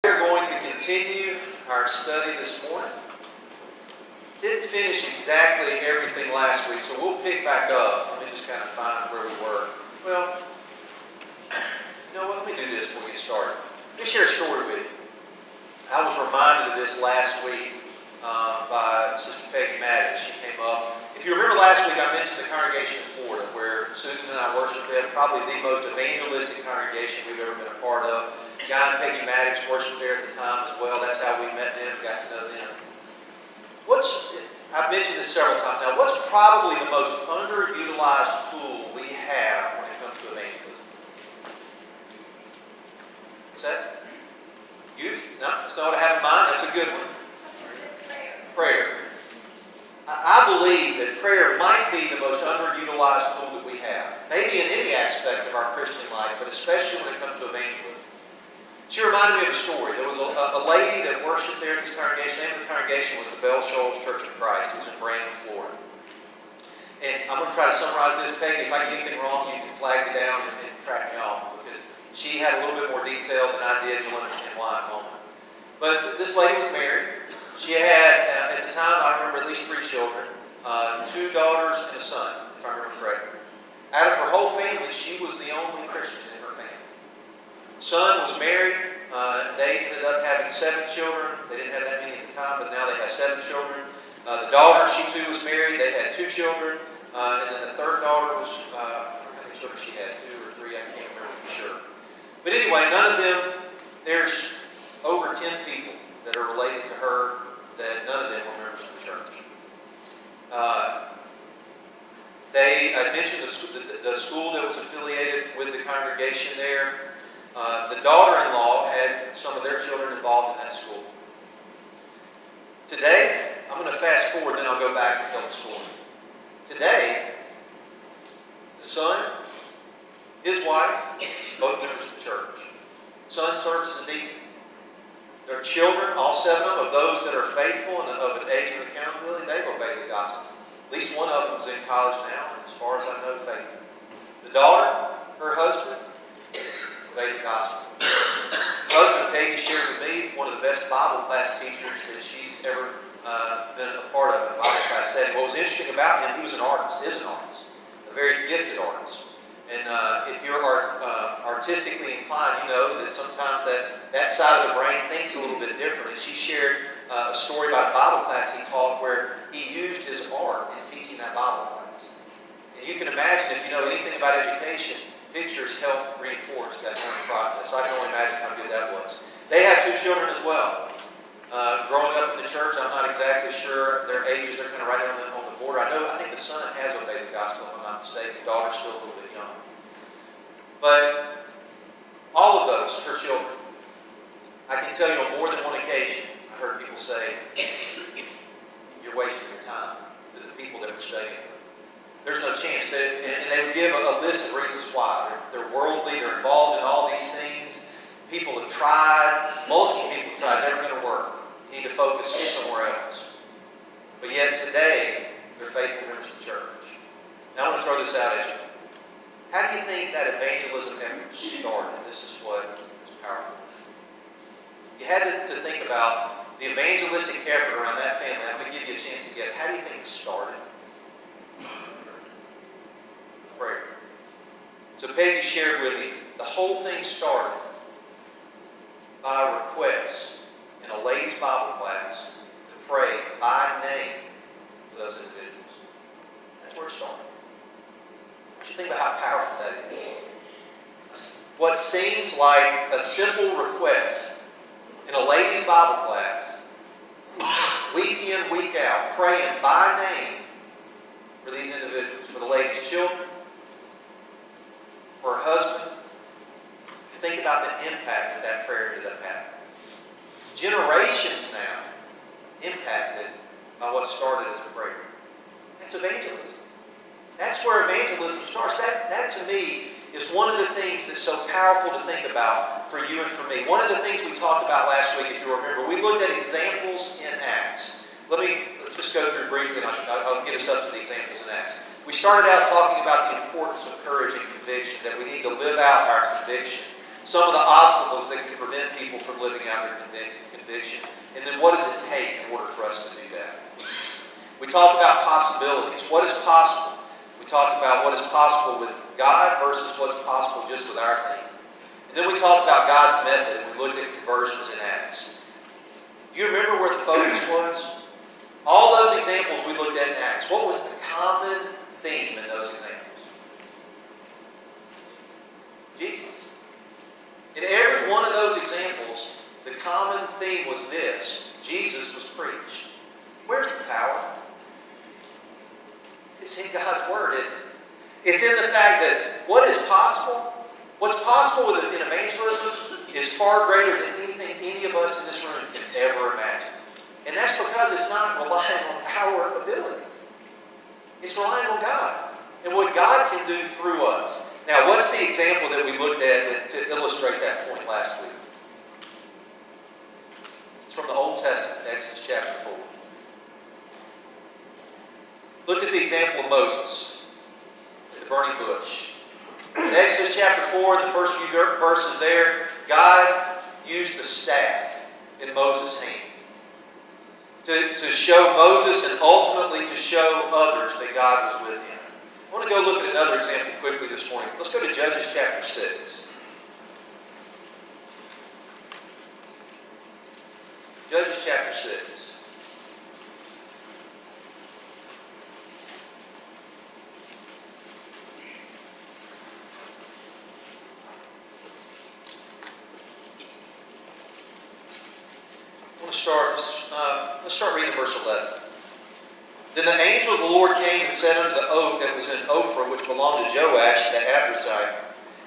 We're going to continue our study this morning. Didn't finish exactly everything last week, so we'll pick back up. Let me just kind of find where we were. Well, you know what? Let me do this before we get started. Let me share a story with you. I was reminded of this last week by Sister Peggy Maddox. She came up. If you remember last week, I mentioned the congregation in Florida where Susan and I worshiped at, probably the most evangelistic congregation we've ever been a part of. Guy and Peggy Maddox worshiped there at the time as well. That's how we met them, got to know them. I've mentioned this several times now, what's probably the most underutilized tool we have when it comes to evangelism? What's that? Youth? No, that's not what I have in mind. That's a good one. Prayer. I believe that prayer might be the most underutilized tool that we have. Maybe in any aspect of our Christian life, but especially when it comes to evangelism. She reminded me of a story. There was a lady that worshiped there in this congregation. The name of the congregation was the Bell Shoals Church of Christ. It was in Brandon, Florida. And I'm going to try to summarize this, Peggy. If I get anything wrong, you can flag me down and track me off. Because she had a little bit more detail than I did. You'll understand why in a moment. But this lady was married. She had, at the time, I remember at least 3 children. 2 daughters and a son, if I remember correctly. Out of her whole family, she was the only Christian in her family. Son was married. They ended up having 7 children. They didn't have that many at the time, but now they have 7 children. The daughter, she too was married. They had 2 children. And then the third daughter was, I'm sure she had 2 or 3. I can't remember for sure. But anyway, none of them, there's over 10 people that are related to her that none of them were members of the church. I mentioned the school that was affiliated with the congregation there. The daughter-in-law had some of their children involved in that school. Today, I'm going to fast forward, then I'll go back and tell the story. Today, the son, his wife, both members of the church. The son serves as a deacon. Their children, all 7 of those that are faithful and of an age of accountability, they've obeyed the gospel. At least one of them is in college now, and as far as I know, faithful. The daughter, her husband, obeyed the gospel. Her husband, Peggy, shared with me one of the best Bible class teachers that she's ever been a part of in a Bible class setting. What was interesting about him, he was an artist, is an artist, a very gifted artist. And if you're artistically inclined, you know that sometimes that side of the brain thinks a little bit differently. She shared a story about a Bible class he taught where he used his art in teaching that Bible class. And you can imagine, if you know anything about education, pictures help reinforce that learning process. I can only imagine how good that was. They have 2 children as well. Growing up in the church, I'm not exactly sure their ages are kind of right on the border. I think the son has obeyed the gospel, if I'm not mistaken. The daughter's still a little bit young. But all of those, her children, I can tell you on more than one occasion, I heard people say, "You're wasting your time," to the people that were studying. There's no chance. And they would give a list of reasons why. They're worldly, they're involved in all these things. People have tried, multiple people have tried, never going to work. You need to focus somewhere else. But yet today, they're faithful members of the church. Now I want to throw this out at you. How do you think that evangelism effort started? This is what is powerful. You had to think about the evangelistic effort around that family. I'm going to give you a chance to guess. How do you think it started? Prayer. So Peggy shared with me, the whole thing started by a request in a ladies' Bible class to pray by name for those individuals. That's where it started. Just think about how powerful that is. What seems like a simple request in a ladies' Bible class, week in, week out, praying by name for these individuals, for the lady's children, for her husband. Think about the impact that prayer ended up having. Generations now impacted by what started as a prayer. That's evangelism. That's where evangelism starts. That to me is one of the things that's so powerful to think about for you and for me. One of the things we talked about last week, if you remember, we looked at examples in Acts. Let's just go through briefly, and I'll get us up to the examples in Acts. We started out talking about the importance of courage and conviction, that we need to live out our conviction. some of the obstacles that can prevent people from living out their conviction, and then what does it take in order for us to do that? We talked about possibilities. What is possible? We talked about what is possible with God versus what's possible just with our thinking. And then we talked about God's method, and we looked at conversions in Acts. Do you remember where the focus was? All those examples we looked at in Acts, what was the common theme in those examples? Jesus. In every one of those examples, the common theme was this: Jesus was preached. Where's the power? It's in God's Word, isn't it? It's in the fact that what is possible, what's possible in evangelism is far greater than anything any of us in this room can ever imagine. And that's because it's not relying on our abilities. It's relying on God and what God can do through us. Now, what's the example that we looked at to illustrate that point last week? It's from the Old Testament, Exodus chapter 4. Look at the example of Moses at the burning bush. In Exodus chapter 4, the first few verses there, God used the staff in Moses' hand to show Moses and ultimately to show others that God was with him. I want to go look at another example quickly this morning. Let's go to Judges chapter 6. Judges chapter 6. Let's start reading verse 11. Then the angel of the Lord came and said unto the oak that was in Ophrah, which belonged to Joash the Abiezrite,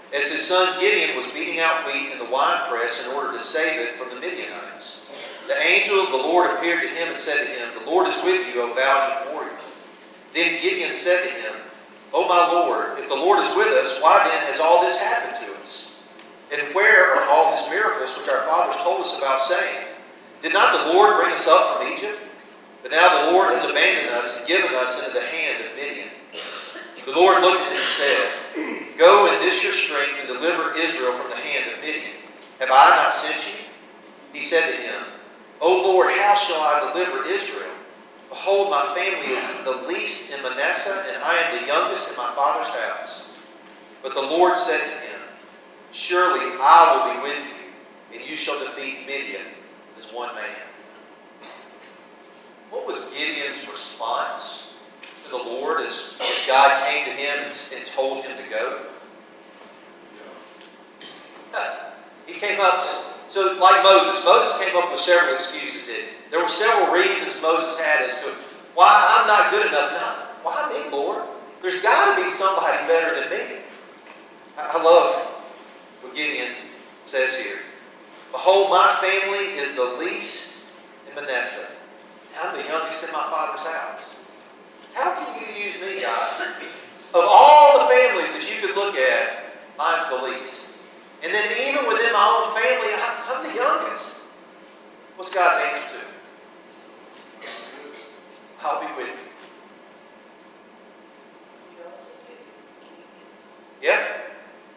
as his son Gideon was beating out wheat in the winepress in order to save it from the Midianites. The angel of the Lord appeared to him and said to him, The Lord is with you, O valiant warrior. Then Gideon said to him, O my Lord, if the Lord is with us, why then has all this happened to us? And where are all his miracles which our fathers told us about, saying, Did not the Lord bring us up from Egypt? But now the Lord has abandoned us and given us into the hand of Midian. The Lord looked at him and said, Go and this your strength and deliver Israel from the hand of Midian. Have I not sent you? He said to him, O Lord, how shall I deliver Israel? Behold, my family is the least in Manasseh, and I am the youngest in my father's house. But the Lord said to him, Surely I will be with you, and you shall defeat Midian as one man. What was Gideon's response to the Lord as God came to him and told him to go? He came up, so like Moses came up with several excuses, didn't he? There were several reasons Moses had as to why I'm not good enough. Now, why me, Lord? There's got to be somebody better than me. I love what Gideon says here. Behold, my family is the least in Manasseh. I'm the youngest in my father's house. How can you use me, God? Of all the families that you could look at, mine's the least. And then even within my own family, I'm the youngest. What's God's answer to? I'll be with you. Yeah.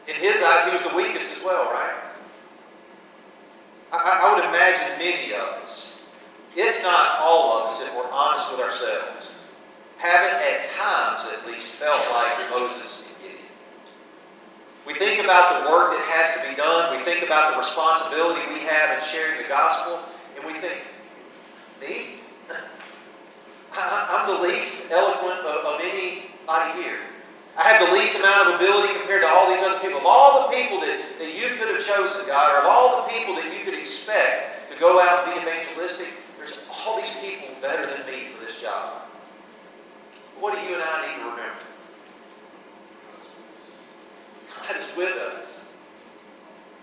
In his eyes, he was the weakest as well, right? I would imagine many of us, if not all of us, if we're honest with ourselves, haven't at times at least felt like Moses and Gideon. We think about the work that has to be done. We think about the responsibility we have in sharing the gospel. And we think, me? I'm the least eloquent of anybody here. I have the least amount of ability compared to all these other people. Of all the people that you could have chosen, God, or of all the people that you could expect to go out and be evangelistic, there's all these people better than me for this job. What do you and I need to remember? God is with us.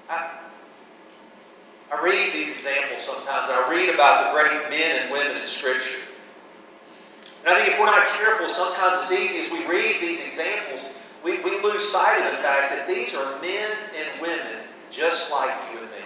I read these examples sometimes. I read about the great men and women in Scripture. And I think if we're not careful, sometimes it's easy as we read these examples, we lose sight of the fact that these are men and women just like you and me.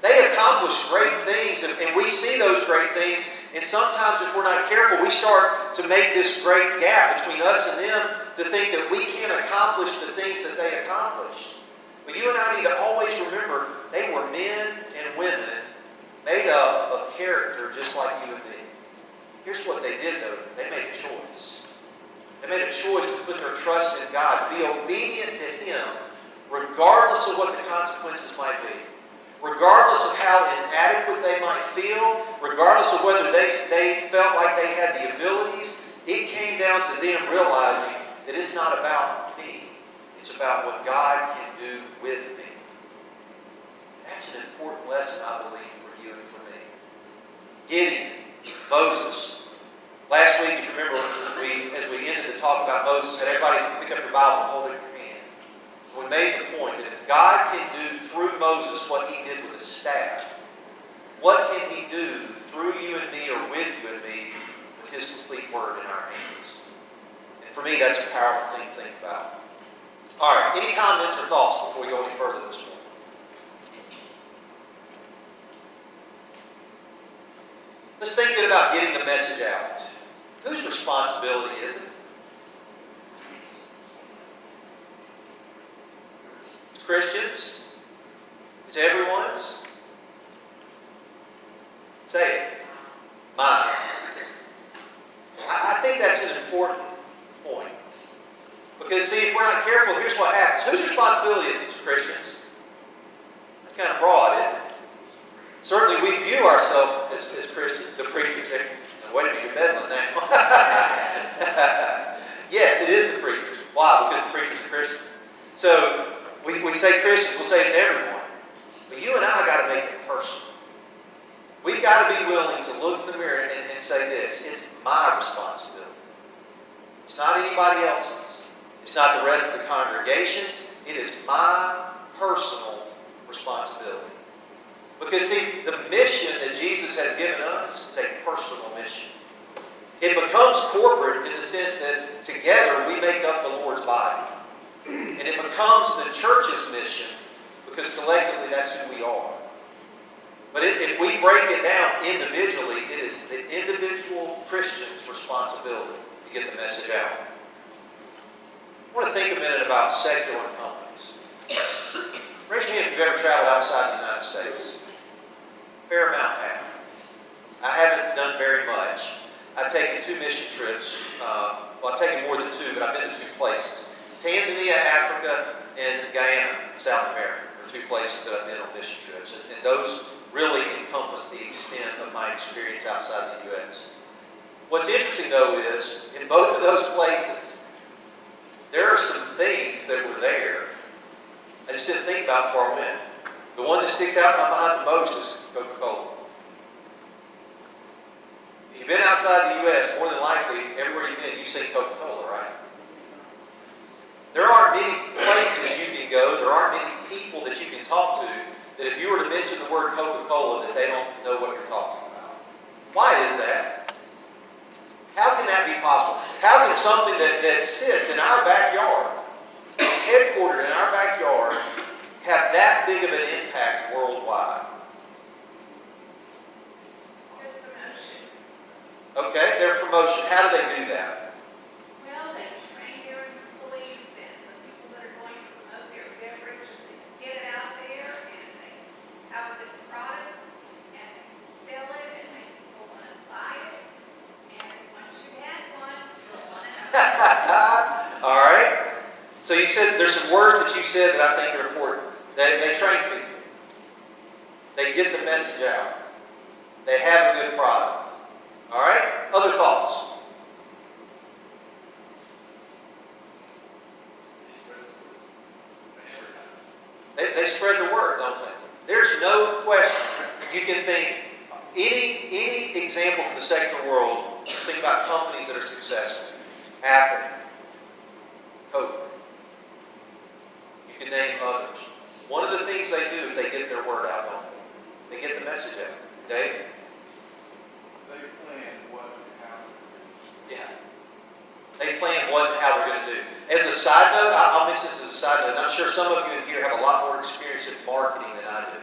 They accomplished great things, and we see those great things, and sometimes if we're not careful, we start to make this great gap between us and them to think that we can't accomplish the things that they accomplished. But you and I need to always remember they were men and women made up of character just like you and me. Here's what they did, though. They made a choice. They made a choice to put their trust in God, to be obedient to Him, regardless of what the consequences might be. Regardless of how inadequate they might feel, regardless of whether they felt like they had the abilities, it came down to them realizing that it's not about me. It's about what God can do with me. That's an important lesson, I believe, for you and for me. Gideon, Moses. Last week, if you remember, as we ended the talk about Moses, said everybody pick up your Bible and hold it in your hand. We made the point that if God can do through Moses what He did with His staff, what can He do through you and me or with you and me with His complete Word in our hands? And for me, that's a powerful thing to think about. All right, any comments or thoughts before we go any further this morning? Let's think about getting the message out. Whose responsibility is it? It's Christians. It's everyone's. Say it. Mine. I think that's an important point. Because, see, if we're not careful, here's what happens. Whose responsibility is it? It's Christians. That's kind of broad, isn't it? Certainly we view ourselves as Christians, the preachers. Wait a minute, you're meddling now. Yes, it is the preachers. Why? Because the preachers are Christians. So we say Christians, we'll say it's everyone. But you and I got to make it personal. We've got to be willing to look in the mirror and say this. It's my responsibility. It's not anybody else's. It's not the rest of the congregation's. It is my personal responsibility. Because, see, the mission that Jesus has given us is a personal mission. It becomes corporate in the sense that together we make up the Lord's body. And it becomes the church's mission because collectively that's who we are. But if we break it down individually, it is the individual Christian's responsibility to get the message out. I want to think a minute about secular companies. Raise your hand if you've ever traveled outside the United States. Fair amount have. I haven't done very much. I've taken 2 mission trips. Well, I've taken more than 2, but I've been to 2 places. Tanzania, Africa, and Guyana, South America, are 2 places that I've been on mission trips. And those really encompass the extent of my experience outside the U.S. What's interesting, though, is in both of those places, there are some things that were there I just didn't think about before I went. The one that sticks out in my mind the most is Coca-Cola. If you've been outside the U.S., more than likely, everywhere you've been, you've seen Coca-Cola, right? There aren't many places you can go, there aren't many people that you can talk to, that if you were to mention the word Coca-Cola, that they don't know what you're talking about. Why is that? How can that be possible? How can something that sits in our backyard, it's headquartered in our backyard, have that big of an impact worldwide? Their promotion. Okay, their promotion. How do they do that? Well, they train their employees and the people that are going to promote their beverage. They get it out there and they have a good product and they sell it and they people want to buy it. And once you've had one, you'll want another. All right. So you said there's some words that you said that I think are important. They train people. They get the message out. They have a good product. All right? Other thoughts? They spread the word, don't they? There's no question. You can think any example from the secular world. Think about companies that are successful. Apple, Coke. You can name others. One of the things they do is they get their word out, don't they? They get the message out. Dave? They plan what and how. Yeah. They plan what and how they're going to do. As a side note, I'll mention this as a side note. I'm sure some of you in here have a lot more experience in marketing than I do.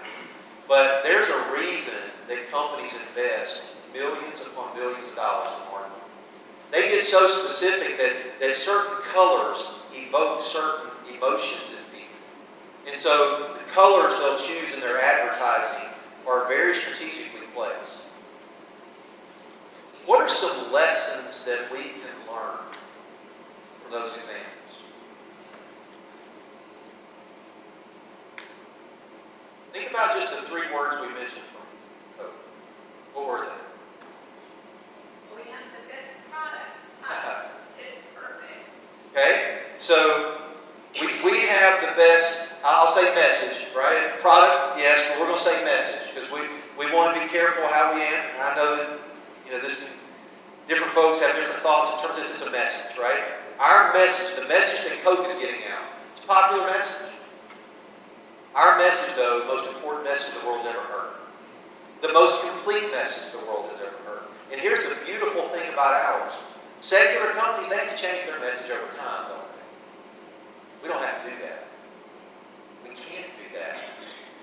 But there's a reason that companies invest millions upon billions of dollars in marketing. They get so specific that certain colors evoke certain emotions in people. And so the colors they'll choose in their advertising are very strategically placed. What are some lessons that we can learn from those examples? Think about just the 3 words we mentioned from Coke. What were they? We have the best product. It's perfect. Okay? So we have the best, I'll say message, right? Product, yes, but we're going to say message because we want to be careful how we answer. I know that, different folks have different thoughts in terms of this is a message, right? Our message, the message that Coke is getting out, it's a popular message. Our message, though, the most important message the world has ever heard. The most complete message the world has ever heard. And here's the beautiful thing about ours. Secular companies, they can change their message over time, don't they? We don't have to do that. We can't do that.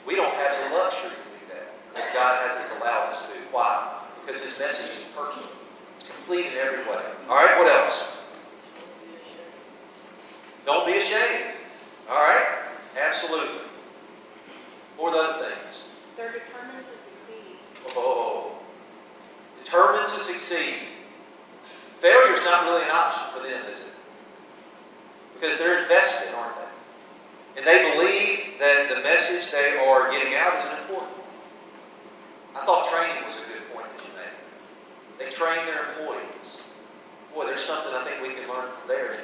We don't have the luxury to do that. Because God hasn't allowed us to. Why? Because His message is personal. It's complete in every way. All right, what else? Don't be ashamed. All right? Absolutely. What are the other things? They're determined to succeed. Oh. Determined to succeed. Failure is not really an option for them, is it? Because they're invested, aren't they? And they believe that the message they are getting out is important. I thought training was a good point that you made. They train their employees. Boy, there's something I think we can learn from there.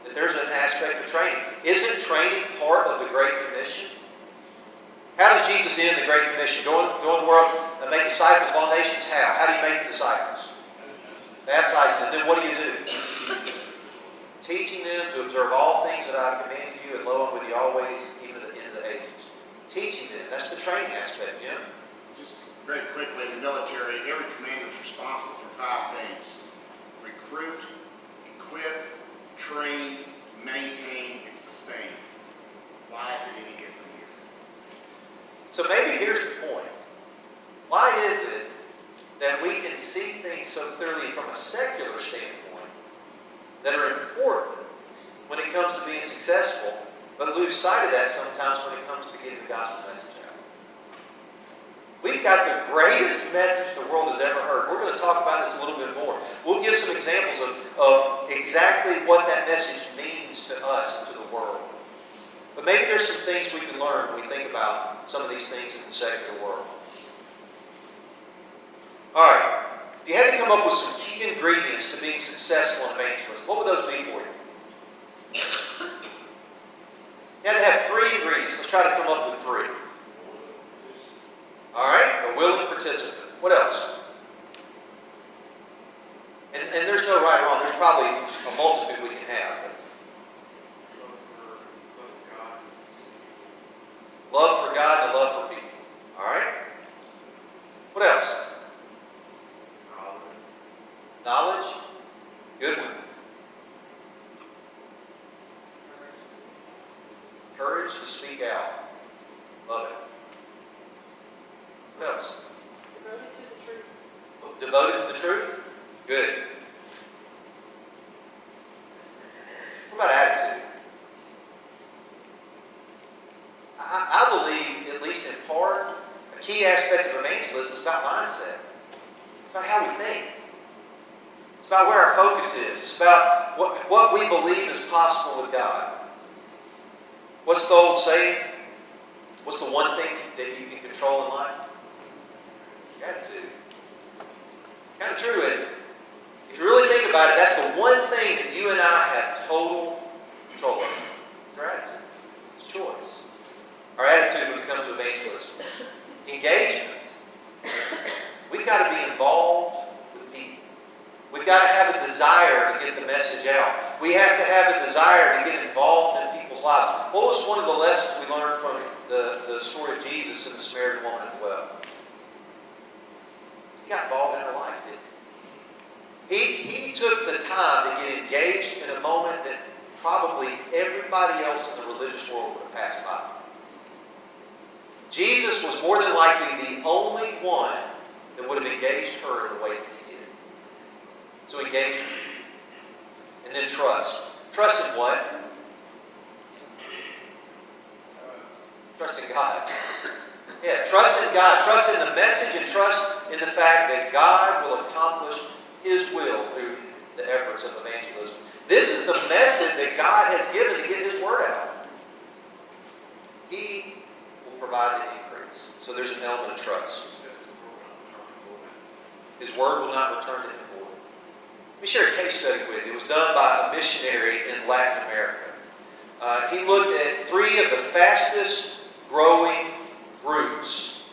That there's an aspect of training. Isn't training part of the Great Commission? How does Jesus end the Great Commission? Go in the world and make disciples of all nations. How do you make disciples? Baptize them. Then what do you do? Teaching them to observe all things that I command you, and lo, I'm with you always, even to the end of the ages. Teaching them. That's the training aspect, Jim. Just very quickly, in the military, every commander is responsible for 5 things: recruit, equip, train, maintain, and sustain. Why is it any different here? So maybe here's the point. Why is it that we can see things so clearly from a secular standpoint that are important when it comes to being successful, but lose sight of that sometimes when it comes to getting the gospel message out? We've got the greatest message the world has ever heard. We're going to talk about this a little bit more. We'll give some examples of exactly what that message means to us and to the world. But maybe there's some things we can learn when we think about some of these things in the secular world. All right. If you had to come up with some key ingredients to being successful in evangelism, what would those be for you? You had to have 3 ingredients. Let's try to come up with 3. All right? A willing participant. What else? And there's no right or wrong. There's probably a multitude we can have. Love for God and love for people. All right? What else? Knowledge. Good one. Courage to speak out. Love it. What else? Devoted to the truth. Devoted to the truth? Good. What about attitude? I believe, at least in part, a key aspect of evangelism is about mindset. It's about how we think. It's about where our focus is. It's about what we believe is possible with God. What's the old saying? What's the one thing that you can control in life? Your attitude. Kind of true, isn't it? If you really think about it, that's the one thing that you and I have total control over. It's our attitude. It's choice. Our attitude when it comes to evangelism. Engagement. We've got to be involved with people. We've got to have a desire to get the message out. We have to have a desire to get involved in people's lives. What was one of the lessons we learned from the story of Jesus and the Samaritan woman at the well? He got involved in her life, didn't he? He took the time to get engaged in a moment that probably everybody else in the religious world would have passed by. Jesus was more than likely the only one that would have engaged her in the way that he did. So engagement. And then trust. Trust in what? Trust in God. Yeah, trust in God. Trust in the message and trust in the fact that God will accomplish His will through the efforts of evangelism. This is the method that God has given to get His word out. He will provide the increase. So there's an element of trust. His word will not return to Him void. Let me share a case study with you. It was done by a missionary in Latin America. He looked at 3 of the fastest growing groups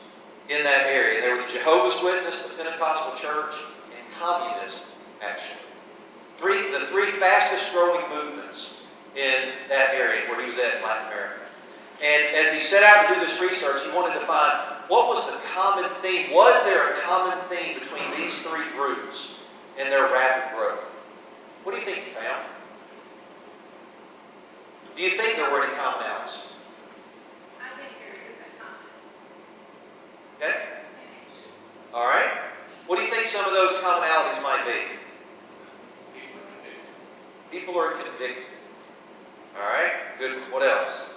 in that area. They were the Jehovah's Witness, the Pentecostal Church, and Communism, actually. The three fastest growing movements in that area where he was at in Latin America. And as he set out to do this research, he wanted to find what was the common theme. Was there a common theme between these 3 groups and their rapid growth? What do you think he found? Do you think there were any commonalities? I think there is a common Okay? connection. All right. What do you think some of those commonalities might be? People are convicted. All right. Good. What else?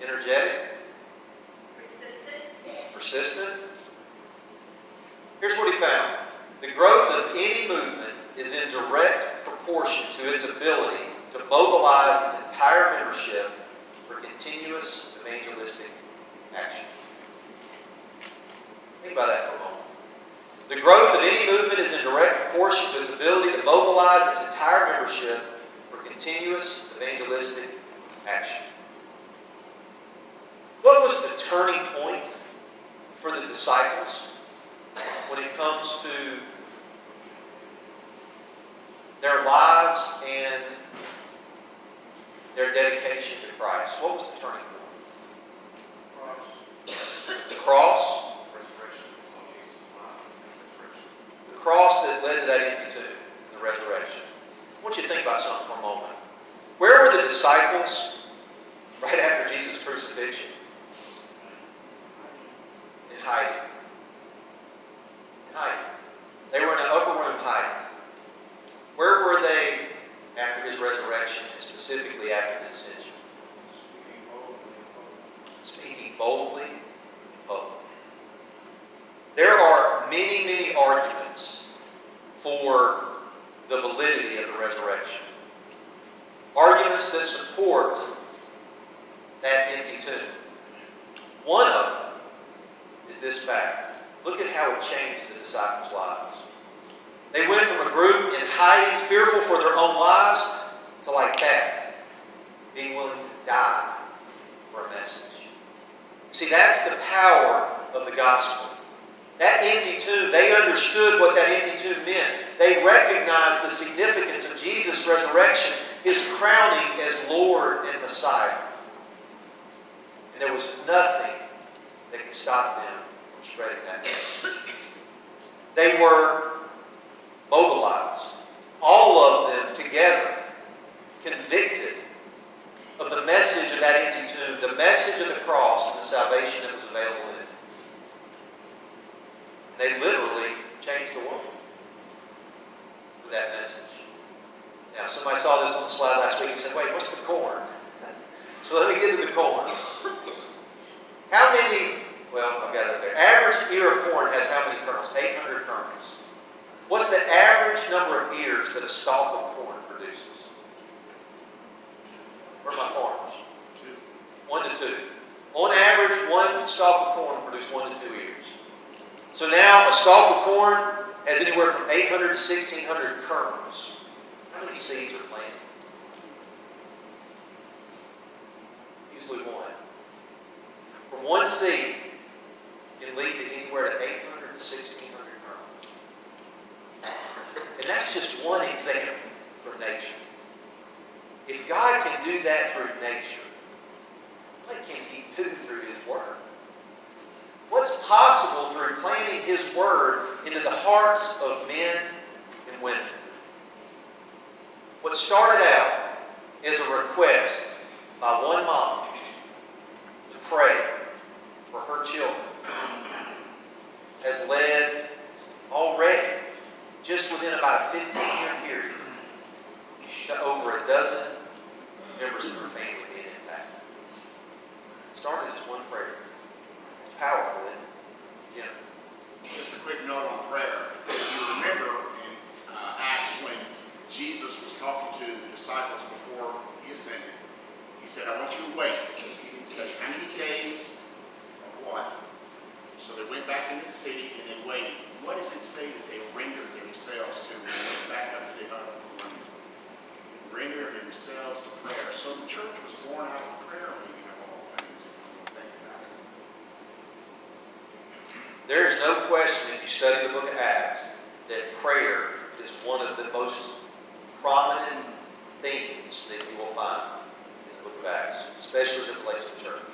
Energetic. Persistent. Here's what he found. The growth of any movement is in direct proportion to its ability to mobilize its entire membership for continuous evangelistic action. Think about that for a moment. The growth of any movement is in direct proportion to its ability to mobilize its entire membership for continuous evangelistic action. What was the turning point for the disciples when it comes to their lives and their dedication to Christ? What was the turning point? The cross. The cross that led to that empty tomb, the resurrection. I want you to think about something for a moment. Where were the disciples right after Jesus' crucifixion? In hiding. In hiding. They were in an upper room hiding. Where were they after His resurrection, and specifically after His ascension? Speaking boldly in public. There are many, many arguments for the validity of the resurrection. Arguments that support that empty tomb. One of them is this fact. Look at how it changed the disciples' lives. They went from a group in hiding, fearful for their own lives, to like that, being willing to die for a message. See, that's the power of the gospel. That empty tomb, they understood what that empty tomb meant. They recognized the significance of Jesus' resurrection, His crowning as Lord and Messiah. And there was nothing that could stop them from spreading that message. They were mobilized, all of them together, convicted of the message of that empty tomb, the message of the cross and the salvation that was available in it. They literally changed the world with that message. Now, somebody saw this on the slide last week and said, wait, what's the corn? So let me get to the corn. How many, well, I've got it up there. Average ear of corn has how many kernels? 800 kernels. What's the average number of ears that a stalk of corn produces? Where are my farmers? 1 to 2. On average, one stalk of corn produces 1 to 2 ears. So now a stalk of corn has anywhere from 800 to 1,600 kernels. How many seeds are planted? Usually one. From one seed can lead to anywhere to 800 to 1,600 kernels. And that's just one example from nature. If God can do that through nature, what can He do through His Word? What's possible through planting His Word into the hearts of men and women? What started out as a request by one mom to pray for her children has led already, just within about a 15-year period, to over a dozen started as one prayer. It's powerful, isn't it? Yeah. Just a quick note on prayer. If you remember in Acts when Jesus was talking to the disciples before he ascended, he said, I want you to wait. He didn't say how many days or what. So they went back into the city and they waited. What does it say that they rendered themselves to when they went back up to the upper room? Render themselves to prayer. So the church was born out of prayer meeting of all things, if you think about it. There is no question, if you study the book of Acts, that prayer is one of the most prominent themes that you will find in the book of Acts, especially as it relates to church.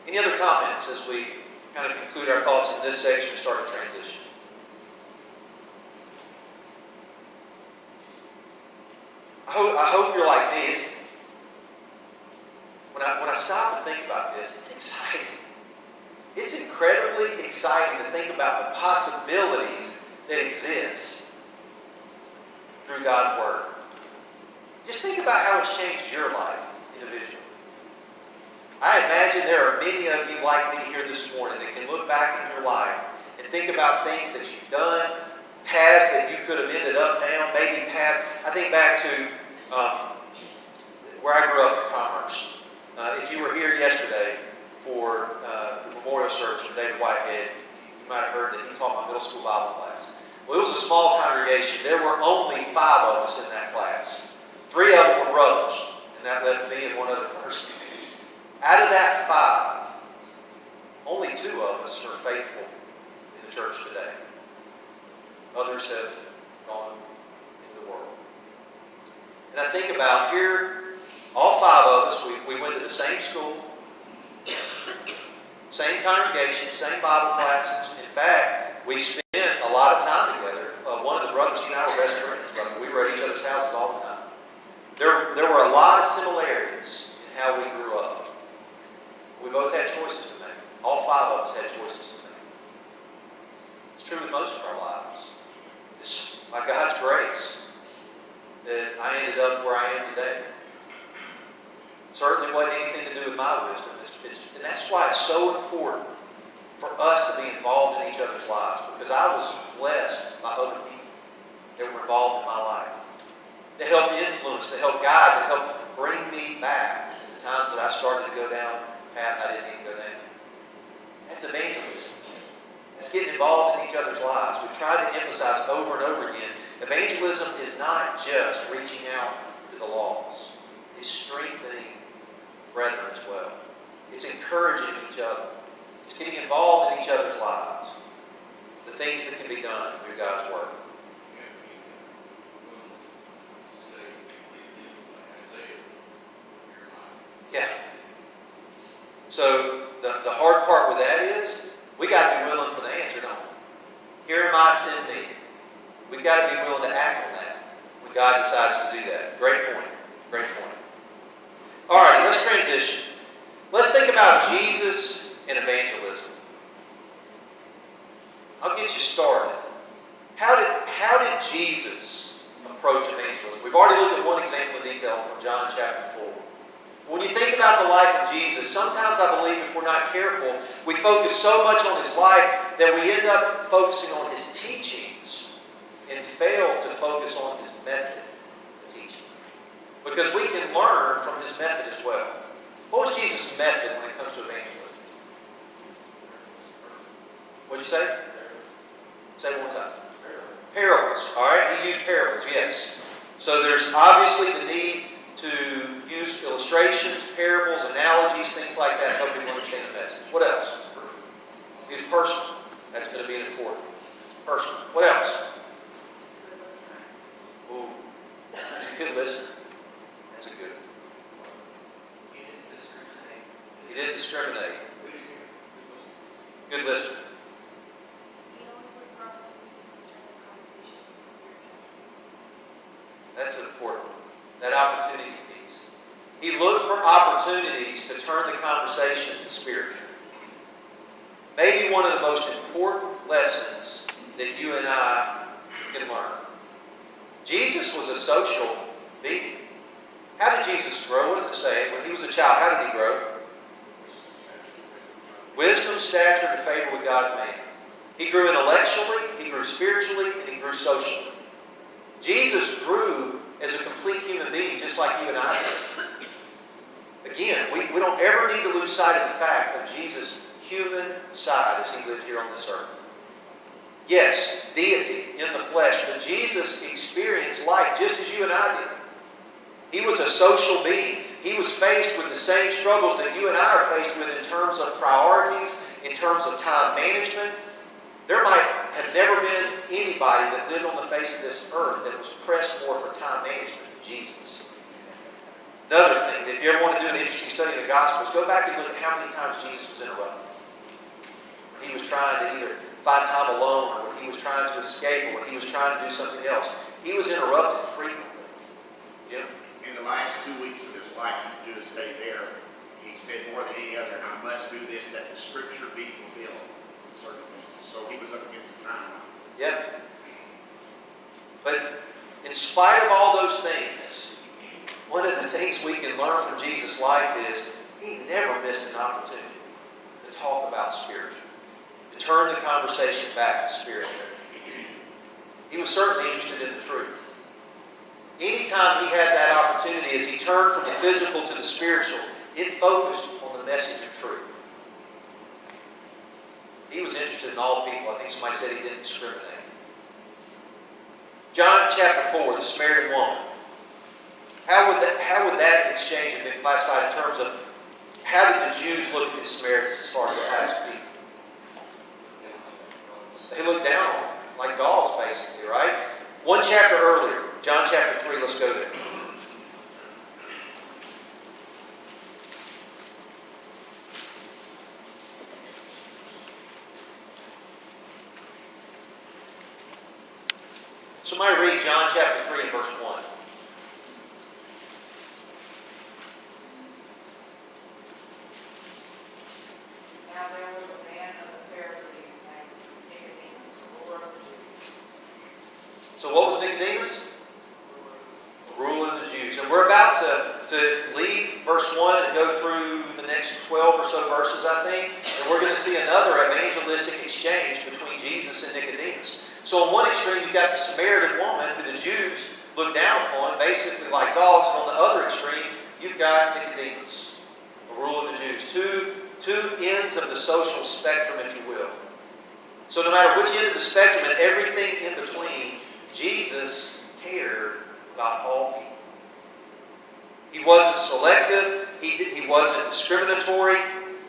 Any other comments as we kind of conclude our thoughts in this section and start the transition? I hope you're like me. When I stop and think about this, it's exciting. It's incredibly exciting to think about the possibilities that exist through God's Word. Just think about how it's changed your life individually. I imagine there are many of you like me here this morning that can look back in your life and think about things that you've done, paths that you could have ended up down, maybe paths. I think back to where I grew up in Commerce. If you were here yesterday for the memorial service for David Whitehead, you might have heard that he taught my middle school Bible class. Well, it was a small congregation. There were only 5 of us in that class. 3 of them were brothers, and that left me and one other person. Out of that 5, only 2 of us are faithful in the church today. Others have gone into the world. And I think about here, all 5 of us, we went to the same school, same congregation, same Bible classes. In fact, we spent a lot of time together. One of the brothers, he and I were best friends. We were at each other's houses all the time. There were a lot of similarities in how we grew up. We both had choices to make. All 5 of us had choices to make. It's true with most of our lives. It's by God's grace that I ended up where I am today. Certainly wasn't anything to do with my wisdom. And that's why it's so important for us to be involved in each other's lives. Because I was blessed by other people that were involved in my life. That helped influence, that helped guide, that helped bring me back to the times that I started to go down a path I didn't even go down. That's evangelism. That's getting involved in each other's lives. We try to emphasize over and over again, evangelism is not just reaching out to the lost. It's strengthening brethren as well. It's encouraging each other. It's getting involved in each other's lives. The things that can be done through God's Word. Yeah. So the hard part with that is we got to be willing for the answer, don't we? Here am I, send me. We've got to be willing to act on that when God decides to do that. Great point. Great point. All right, let's transition. Let's think about Jesus and evangelism. I'll get you started. How did Jesus approach evangelism? We've already looked at one example in detail from John chapter 4. When you think about the life of Jesus, sometimes I believe if we're not careful, we focus so much on his life that we end up focusing on his teachings and fail to focus on his method of teaching. Because we can learn from his method as well. What was Jesus' method when it comes to evangelism? What did you say? Say it one time. Parables. All right, he used parables, yes. So there's obviously the need to use illustrations, parables, analogies, things like that to help people understand the message. What else? Use personal. That's going to be an important. Personal. What else? Ooh, that's a good list. That's a good one. He didn't discriminate. Good listener. He always looked for opportunities to turn the conversation into spiritual. That's important. That opportunity piece. He looked for opportunities to turn the conversation to spiritual. Maybe one of the most important lessons that you and I can learn. Jesus was a social being. How did Jesus grow? What does it say? When he was a child, how did he grow? Wisdom, stature, and favor with God and man. He grew intellectually, he grew spiritually, and he grew socially. Jesus grew as a complete human being, just like you and I did. Again, we don't ever need to lose sight of the fact of Jesus' human side as he lived here on this earth. Yes, deity in the flesh, but Jesus experienced life just as you and I did. He was a social being. He was faced with the same struggles that you and I are faced with in terms of priorities, in terms of time management. There might have never been anybody that lived on the face of this earth that was pressed more for time management than Jesus. Another thing, if you ever want to do an interesting study of the Gospels, go back and look at how many times Jesus was interrupted. He was trying to either find time alone, or when he was trying to escape, or when he was trying to do something else. He was interrupted frequently. Jim? In the last 2 weeks of his life, he could do a study there. He said more than any other, I must do this, that the Scripture be fulfilled in certain things. So he was up against the timeline. Yeah. But in spite of all those things, one of the things we can learn from Jesus' life is he never missed an opportunity to talk about spiritual, to turn the conversation back to spiritual. He was certainly interested in the truth. Anytime he had that opportunity, as he turned from the physical to the spiritual, it focused on the message of truth. He was interested in all people. I think somebody said he didn't discriminate. John chapter 4, the Samaritan woman. How would that exchange have been classified in terms of how did the Jews look at the Samaritans as far as the last people? They looked down on them, like dogs, basically, right? One chapter earlier, John chapter 3, let's go there. Somebody read John chapter 3 and verse 1. Now there was a man of the Pharisees named Nicodemus, a ruler of the Jews. So what was Nicodemus? A ruler of the Jews. And we're about to leave verse 1 and go through the next 12 or so verses, I think. And we're going to see another evangelistic exchange between Jesus and Nicodemus. So on one extreme, you've got the Samaritan woman who the Jews look down upon, basically like dogs. On the other extreme, you've got Nicodemus, a ruler of the Jews. Two ends of the social spectrum, if you will. So no matter which end of the spectrum and everything in between, Jesus cared about all people. He wasn't selective. He wasn't discriminatory.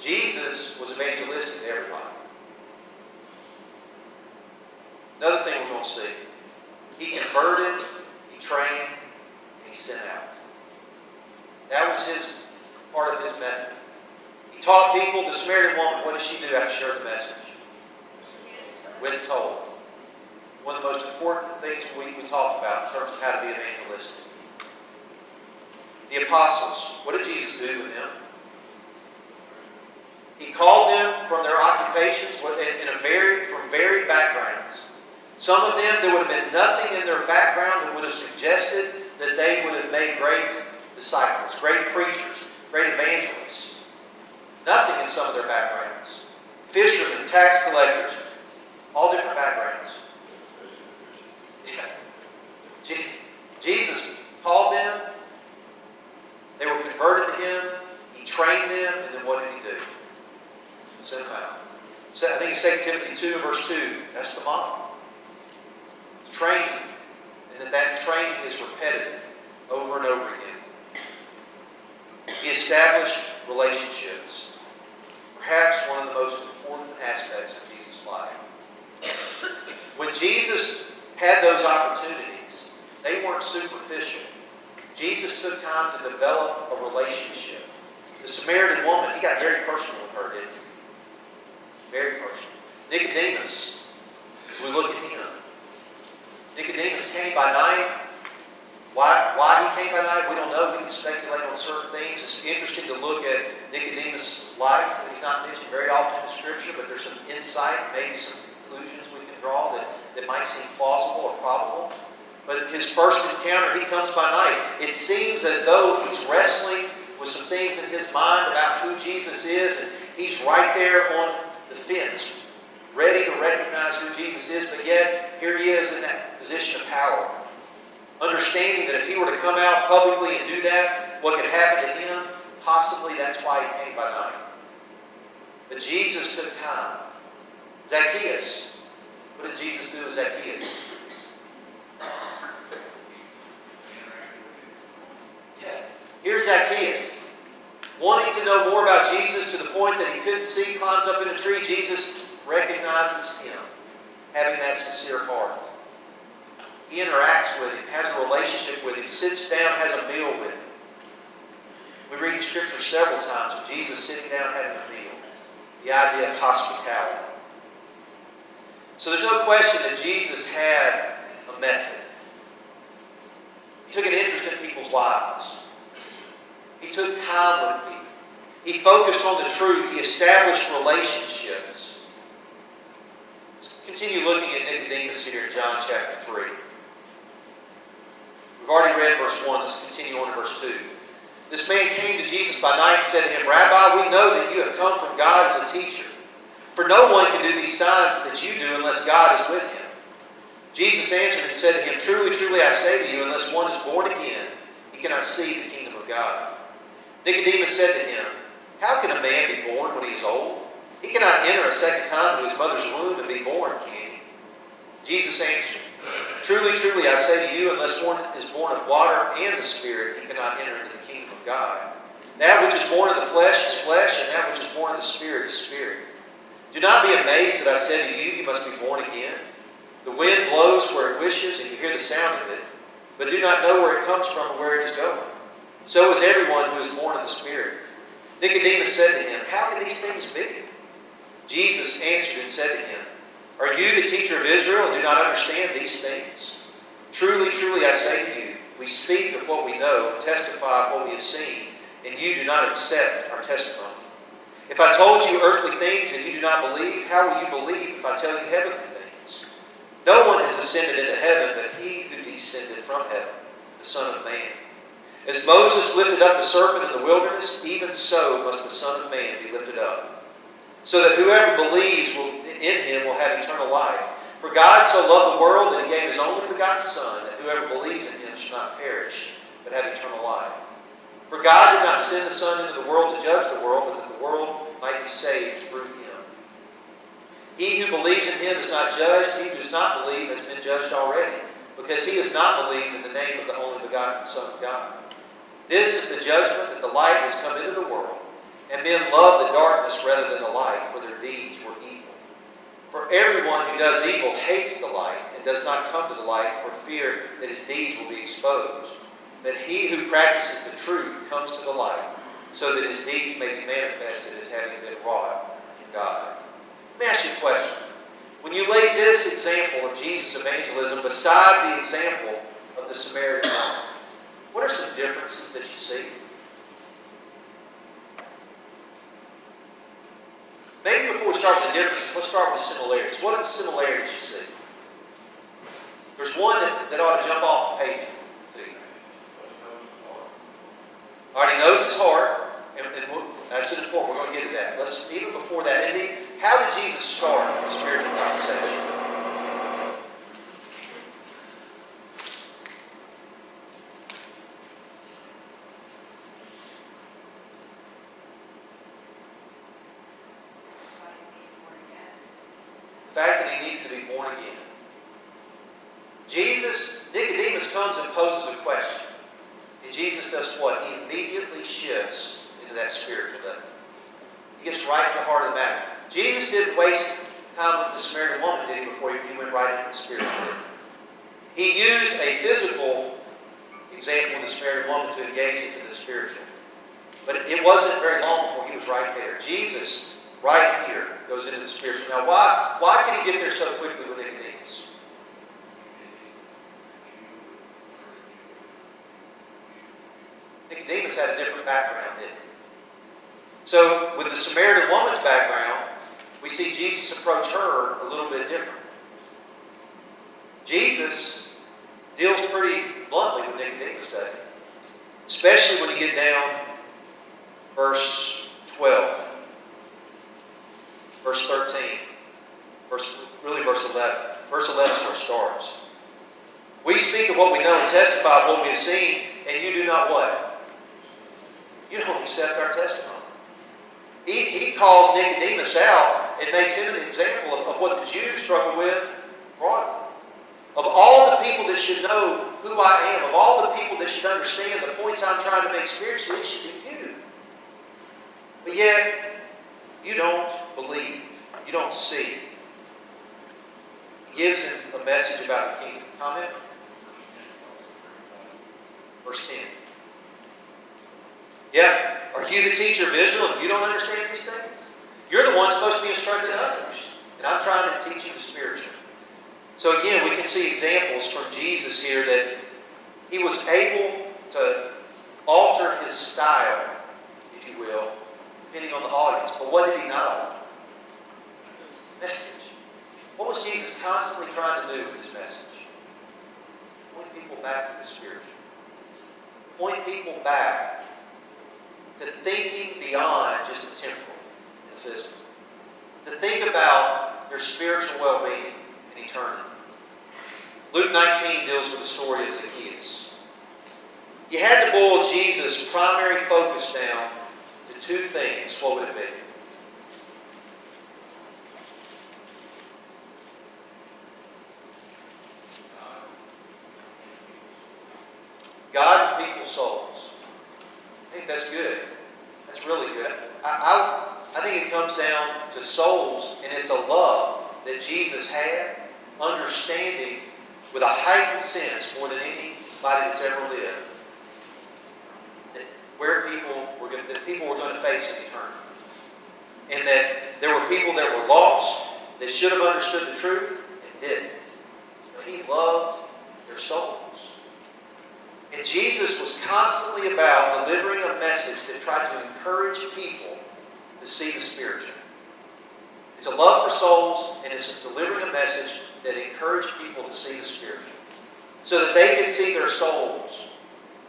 Jesus was evangelistic to everybody. Another thing we're going to see. He converted, he trained, and he sent out. That was his part of his method. He taught people. The Samaritan woman, what did she do after she heard the message? Went and told. One of the most important things we talk about in terms of how to be evangelistic. The apostles, what did Jesus do with them? He called them from their occupations from varied backgrounds. Some of them, there would have been nothing in their background that would have suggested that they would have made great disciples, great preachers, great evangelists. Nothing in some of their backgrounds. Fishermen, tax collectors, all different backgrounds. Yeah. Jesus called them. They were converted to him. He trained them. And then what did he do? Sent them out. So I think it's 2 Timothy 2 verse 2. That's the model. Training. And that training is repetitive over and over again. He established relationships. Perhaps one of the most important aspects of Jesus' life. When Jesus had those opportunities, they weren't superficial. Jesus took time to develop a relationship. The Samaritan woman, he got very personal with her, didn't he? Very personal. Nicodemus, we look at him. Nicodemus came by night. Why he came by night, we don't know. We can speculate on certain things. It's interesting to look at Nicodemus' life. He's not mentioned very often in Scripture, but there's some insight, maybe some conclusions we can draw that might seem plausible or probable. But his first encounter, he comes by night. It seems as though he's wrestling with some things in his mind about who Jesus is, and he's right there on the fence, ready to recognize who Jesus is, but yet here he is in that position of power. Understanding that if he were to come out publicly and do that, what could happen to him, possibly that's why he came by night. But Jesus took time. Zacchaeus. What did Jesus do with Zacchaeus? Yeah. Here's Zacchaeus, wanting to know more about Jesus to the point that he couldn't see, climbs up in a tree. Jesus recognizes him, having that sincere heart. He interacts with him, has a relationship with him, sits down, has a meal with him. We read in Scripture several times of Jesus sitting down having a meal. The idea of hospitality. So there's no question that Jesus had a method. He took an interest in people's lives. He took time with people. He focused on the truth. He established relationships. Let's continue looking at Nicodemus here in John chapter 3. We've already read verse 1. Let's continue on to verse 2. This man came to Jesus by night and said to him, Rabbi, we know that you have come from God as a teacher. For no one can do these signs that you do unless God is with him. Jesus answered and said to him, Truly, truly, I say to you, unless one is born again, he cannot see the kingdom of God. Nicodemus said to him, How can a man be born when he is old? He cannot enter a second time into his mother's womb and be born, can he? Jesus answered, Truly, truly, I say to you, unless one is born of water and the Spirit, he cannot enter into the kingdom of God. That which is born of the flesh is flesh, and that which is born of the Spirit is spirit. Do not be amazed that I said to you, you must be born again. The wind blows where it wishes, and you hear the sound of it, but do not know where it comes from or where it is going. So is everyone who is born of the Spirit. Nicodemus said to him, How can these things be? Jesus answered and said to him, Are you the teacher of Israel and do not understand these things? Truly, truly, I say to you, we speak of what we know and testify of what we have seen, and you do not accept our testimony. If I told you earthly things and you do not believe, how will you believe if I tell you heavenly things? No one has ascended into heaven but he who descended from heaven, the Son of Man. As Moses lifted up the serpent in the wilderness, even so must the Son of Man be lifted up, so that whoever believes in him will have eternal life. For God so loved the world that he gave his only begotten Son, that whoever believes in him shall not perish, but have eternal life. For God did not send the Son into the world to judge the world, but that the world might be saved through him. He who believes in him is not judged. He who does not believe has been judged already, because he has not believed in the name of the only begotten Son of God. This is the judgment, that the light has come into the world, and men love the darkness rather than the light, for their deeds were evil. For everyone who does evil hates the light, and does not come to the light for fear that his deeds will be exposed. But he who practices the truth comes to the light, so that his deeds may be manifested as having been wrought in God. Let me ask you a question. When you lay this example of Jesus' evangelism beside the example of the Samaritan woman, what are some differences that you see? Maybe before we start with the differences, let's start with the similarities. What are the similarities you see? There's one that ought to jump off the page to you. All right, he knows his heart, and that's important. We're going to get to that. Let's even before that. How did Jesus start the spiritual conversation? The fact that he needed to be born again. Nicodemus comes and poses a question. And Jesus does what? He immediately shifts into that spiritual level. He gets right to the heart of the matter. Jesus didn't waste time with the Samaritan woman, did he, before he went right into the spiritual level. He used a physical example of the Samaritan woman to engage into the spiritual. But it wasn't very long before he was right there. Jesus, right here, goes into the spiritual. Now, why can he get there so quickly with Nicodemus? Nicodemus had a different background, didn't he? So, with the Samaritan woman's background, we see Jesus approach her a little bit different. Jesus deals pretty bluntly with Nicodemus, doesn't he? Especially when you get down verse 12, verse 13, verse 11. Verse 11 is where it starts. We speak of what we know and testify of what we have seen, and you do not what? You don't accept our testimony. He calls Nicodemus out and makes him an example of what the Jews struggle with broadly. Of all the people that should know who I am, of all the people that should understand the points I'm trying to make spiritually, it should be you. But yet, you don't believe. You don't see. He gives him a message about the kingdom. Comment? Verse 10. Yeah. Are you the teacher of Israel and you don't understand these things? You're the one supposed to be instructing others. And I'm trying to teach you the spiritual. So again, we can see examples from Jesus here that he was able to alter his style, if you will, depending on the audience. But what did he not alter? Message. What was Jesus constantly trying to do with his message? Point people back to the spiritual. Point people back to thinking beyond just the temporal and the physical. To think about their spiritual well-being and eternity. Luke 19 deals with the story of Zacchaeus. You had to boil Jesus' primary focus down to two things. What would it be? God and people's souls. I think that's good. That's really good. I think it comes down to souls, and it's a love that Jesus had, understanding with a heightened sense more than anybody that's ever lived, that people were going to face in eternity. And that there were people that were lost, that should have understood the truth, and didn't. But he loved their souls. And Jesus was constantly about delivering a message that tried to encourage people to see the spiritual. It's a love for souls, and it's delivering a message that encouraged people to see the spiritual. So that they could see their souls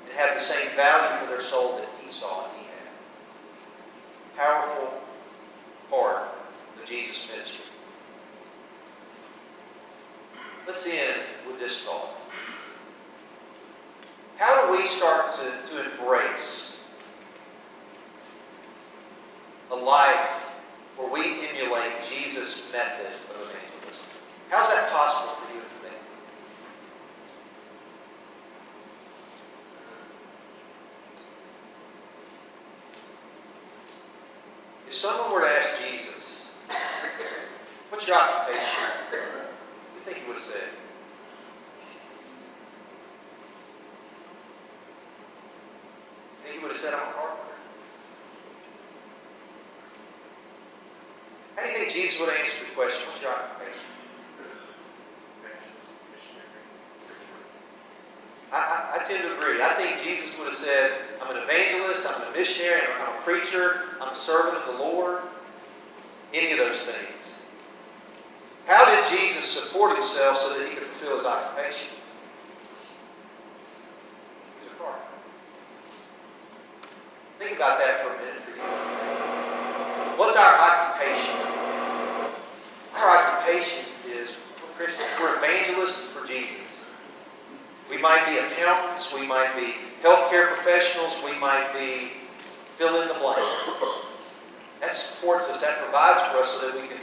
and have the same value for their soul that he saw and he had. Powerful part of Jesus' ministry. Let's end with this thought. How do we start to embrace a life where we emulate Jesus' method of evangelism? How is that possible for you and for me? If someone were to ask Jesus, what's your occupation? What do you think he would have said? He would have said, I'm a carpenter. How do you think Jesus would have answered the question, what's your occupation? I tend to agree. I think Jesus would have said, I'm an evangelist, I'm a missionary, I'm a preacher, I'm a servant of the Lord. Any of those things. How did Jesus support himself so that he could fulfill his occupation? He was a carpenter. Think about that for a minute for you. What's our occupation? Our occupation is, we're Christians, we're evangelists for Jesus. We might be accountants, we might be healthcare professionals, we might be fill in the blank. That supports us, that provides for us so that we can